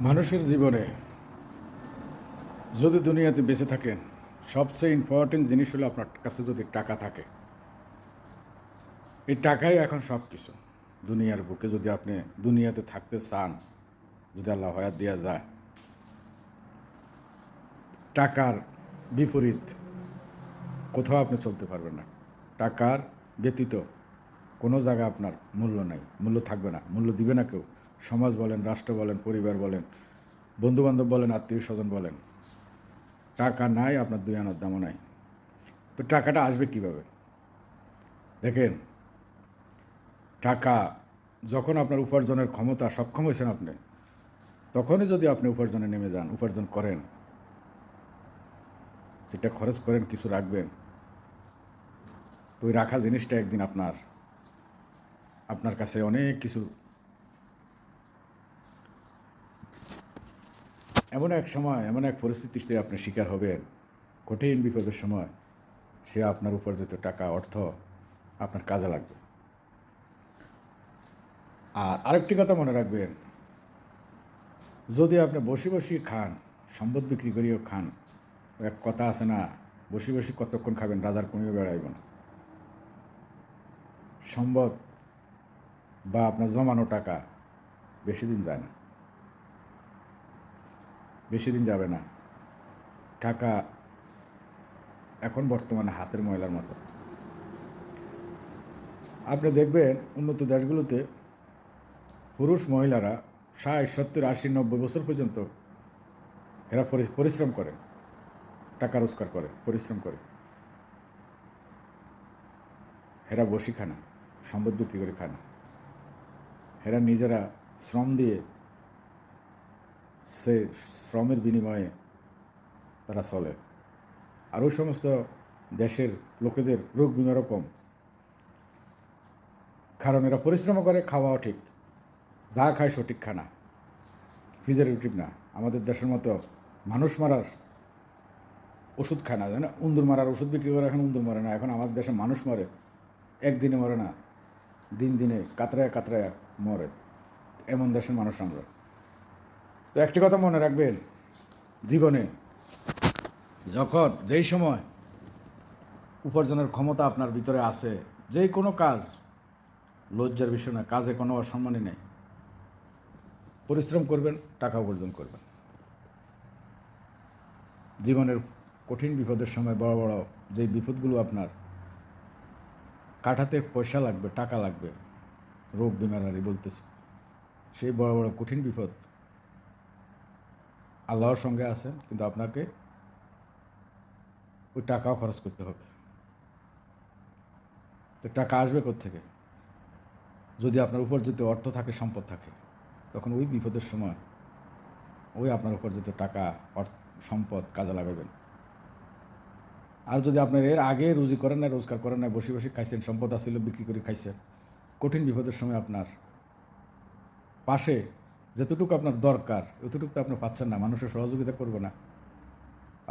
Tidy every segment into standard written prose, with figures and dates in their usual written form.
মানুষের জীবনে যদি দুনিয়াতে বেঁচে থাকেন, সবচেয়ে ইম্পর্টেন্ট জিনিস হলো আপনার কাছে যদি টাকা থাকে। এই টাকাই এখন সব কিছু। দুনিয়ার বুকে যদি আপনি দুনিয়াতে থাকতে চান, যদি আল্লাহ হায়াত দেওয়া যায়, টাকার বিপরীত কোথাও আপনি চলতে পারবেন না। টাকার ব্যতীত কোনো জায়গা আপনার মূল্য নাই, মূল্য থাকবে না, মূল্য দিবে না কেউ। সমাজ বলেন, রাষ্ট্র বলেন, পরিবার বলেন, বন্ধুবান্ধব বলেন, আত্মীয় স্বজন বলেন, টাকা নাই আপনার দুই আনার দামও নাই। তো টাকাটা আসবে কিভাবে? দেখেন, টাকা যখন আপনার উপার্জনের ক্ষমতা সক্ষম হয়েছেন আপনি, তখনই যদি আপনি উপার্জনে নেমে যান, উপার্জন করেন, যেটা খরচ করেন, কিছু রাখবেন, তো ওই রাখা জিনিসটা একদিন আপনার আপনার কাছে অনেক কিছু, এমন এক সময়, এমন এক পরিস্থিতিতে আপনি শিকার হবেন, কঠিন বিপদের সময় সে আপনার উপার্জিত টাকা, অর্থ আপনার কাজে লাগবে। আর আরেকটি কথা মনে রাখবেন, যদি আপনি বসে বসে খান, সম্পদ বিক্রি করিও খান, এক কথা আছে না, বসে বসে কতক্ষণ খাবেন, রাজার কমিও বেড়াইব না। সম্পদ বা আপনার জমানো টাকা বেশি দিন যায় না, বেশি দিন যাবে না। টাকা এখন বর্তমানে হাতের ময়লার মতো। আপনি দেখবেন উন্নত দেশগুলোতে পুরুষ মহিলারা 60, 70, 80, 90 বছর পর্যন্ত এরা পরিশ্রম করে, টাকা রোজগার করে, পরিশ্রম করে। এরা বসি খানা, সম্পদ বিক্রি করে খানা। এরা নিজেরা শ্রম দিয়ে, সে শ্রমের বিনিময়ে তারা চলে। আর ওই সমস্ত দেশের লোকেদের রোগ বিমারও কম, কারণ এরা পরিশ্রম করে, খাওয়াও ঠিক, যা খায় সঠিক খানা, প্রিজারভেটিভ না। আমাদের দেশের মতো মানুষ মারার ওষুধ খায় না, জানে না, উন্দুর মারার ওষুধ বিক্রি করে, এখন উন্দুর মারে না, এখন আমাদের দেশে মানুষ মরে, একদিনে মরে না, দিন দিনে কাতরায় কাতরায় মরে। এমন দেশের মানুষ আমরা। তো একটি কথা মনে রাখবেন, জীবনে যখন যেই সময় উপার্জনের ক্ষমতা আপনার ভিতরে আছে, যে কোনো কাজ লজ্জার বিষয় না, কাজে কোনো অসম্মানই নেই। পরিশ্রম করবেন, টাকা উপার্জন করবেন। জীবনের কঠিন বিপদের সময় বড় বড় যেই বিপদগুলো আপনার কাটাতে পয়সা লাগবে, টাকা লাগবে, রোগ বিমারি বলতেছি, সেই বড় বড় কঠিন বিপদ আল্লাহর সঙ্গে আছেন, কিন্তু আপনাকে ওই টাকাও খরচ করতে হবে। তো টাকা আসবে কোত্থেকে? যদি আপনার উপার্জিত অর্থ থাকে, সম্পদ থাকে, তখন ওই বিপদের সময় ওই আপনার উপার্জিত টাকা, সম্পদ কাজে লাগাবেন। আর যদি আপনার এর আগে রুজি করেন না, রোজগার করেন না, বসে বসে খাইছেন, সম্পদ আসছিল বিক্রি করে খাইছেন, কঠিন বিপদের সময় আপনার পাশে যতটুকু আপনার দরকার অতটুকু তো আপনি পাচ্ছেন না, মানুষের সহযোগিতা করবে না,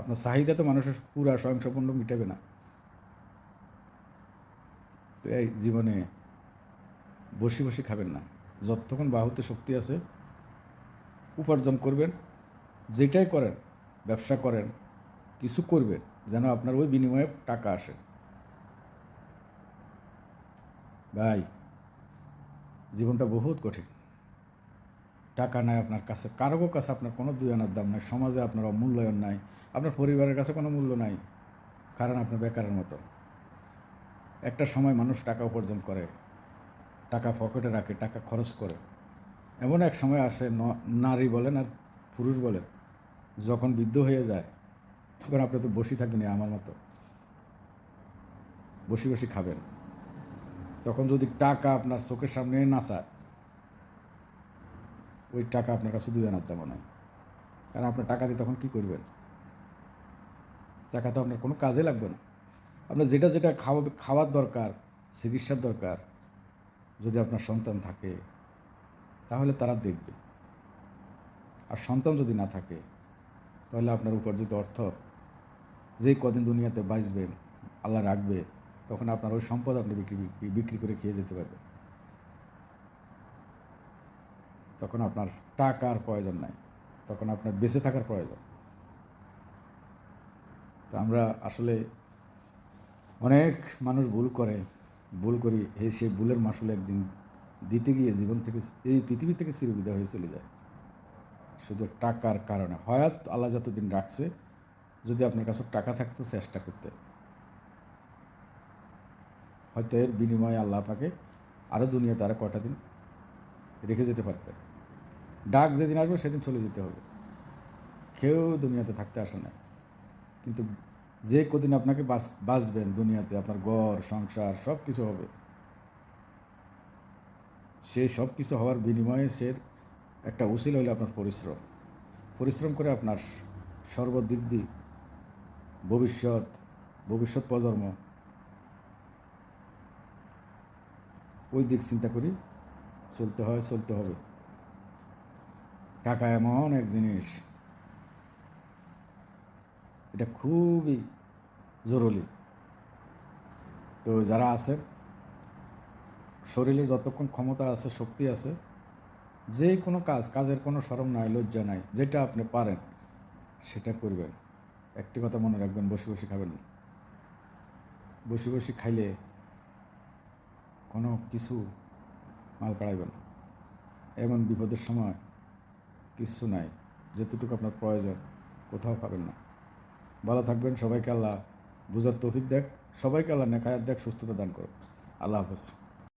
আপনার চাহিদা তো মানুষের পুরা স্বয়ংসম্পূর্ণ মিটাবে না। তো এই জীবনে বসে বসে খাবেন না, যতক্ষণ বাহুতে শক্তি আছে উপার্জন করবেন, যেটাই করেন, ব্যবসা করেন, কিছু করবেন, যেন আপনার ওই বিনিময়ে টাকা আসে। ভাই, জীবনটা বহুত কঠিন। টাকা নাই আপনার কাছে, কারো কাছে আপনার কোনো দুই আনার দাম নাই, সমাজে আপনার অমূল্যায়ন নাই, আপনার পরিবারের কাছে কোনো মূল্য নাই, কারণ আপনি বেকারের মতো। একটা সময় মানুষ টাকা উপার্জন করে, টাকা পকেটে রাখে, টাকা খরচ করে। এমন এক সময় আসে, নারী বলেন আর পুরুষ বলেন, যখন বৃদ্ধ হয়ে যায়, তখন আপনি তো বসে থাকবেন আমার মতো, বসে বসে খাবেন। তখন যদি টাকা আপনার চোখের সামনে না চায়, ওই টাকা আপনার কাছে দুই আনার দামও নাই। কারণ আপনার টাকা দিয়ে তখন কী করবেন? টাকা তো আপনার কোনো কাজে লাগবে না। আপনার যেটা যেটা খাওয়ার দরকার, চিকিৎসার দরকার, যদি আপনার সন্তান থাকে তাহলে তারা দেখবে। আর সন্তান যদি না থাকে, তাহলে আপনার উপার্জিত অর্থ যেই কদিন দুনিয়াতে বাঁচবেন, আল্লাহ রাখবে, তখন আপনার ওই সম্পদ আপনি বিক্রি করে খেয়ে যেতে পারবেন। তখন আপনার টাকার প্রয়োজন নাই। তখন আপনার বেঁচে থাকার প্রয়োজন। তো আমরা আসলে অনেক মানুষ ভুল করে, ভুল করি, সেই ভুলের মাসুল একদিন দিতে গিয়ে জীবন থেকে, এই পৃথিবী থেকে চিরবিদায় হয়ে চলে যায় শুধু টাকার কারণে। হয়ত আল্লাহ যতদিন রাখছে, যদি আপনার কাছে টাকা থাকতো চেষ্টা করতে, হয়তো এর বিনিময়ে আল্লাহ আপনাকে আরও দুনিয়াতে আরও কটা দিন রেখে যেতে পারতেন। ডাক যেদিন আসবে সেদিন চলে যেতে হবে, কেউ দুনিয়াতে থাকতে আসে না। কিন্তু যে কদিন আপনাকে বাঁচবেন দুনিয়াতে, আপনার ঘর সংসার সব কিছু হবে, সেই সব কিছু হওয়ার বিনিময়ে সে একটা উসিলা হলে আপনার পরিশ্রম। পরিশ্রম করে আপনার সর্বদিক দিয়ে ভবিষ্যৎ প্রজন্ম, ওই দিক চিন্তা করি চলতে হবে। টাকা এমন এক জিনিস, এটা খুবই জরুরি। তো যারা আছেন, শরীরে যতক্ষণ ক্ষমতা আছে, শক্তি আছে, যে কোনো কাজের কোনো শরম নাই, লজ্জা নাই, যেটা আপনি পারেন সেটা করবেন। একটি কথা মনে রাখবেন, বসে বসে খাবেন না। বসে বসে খাইলে কোনো কিছু মাল কাড়াইবেন না। এমন বিপদের সময় কিচ্ছু নাই, যেতটুকু আপনার প্রয়োজন কোথাও পাবেন না। ভালো থাকবেন, সবাইকে আল্লাহ বুঝার তৌফিক দেখ, সবাইকে আল্লাহ নেক হায়াত দেখ, সুস্থতা দান করুন। আল্লাহ হাফেজ।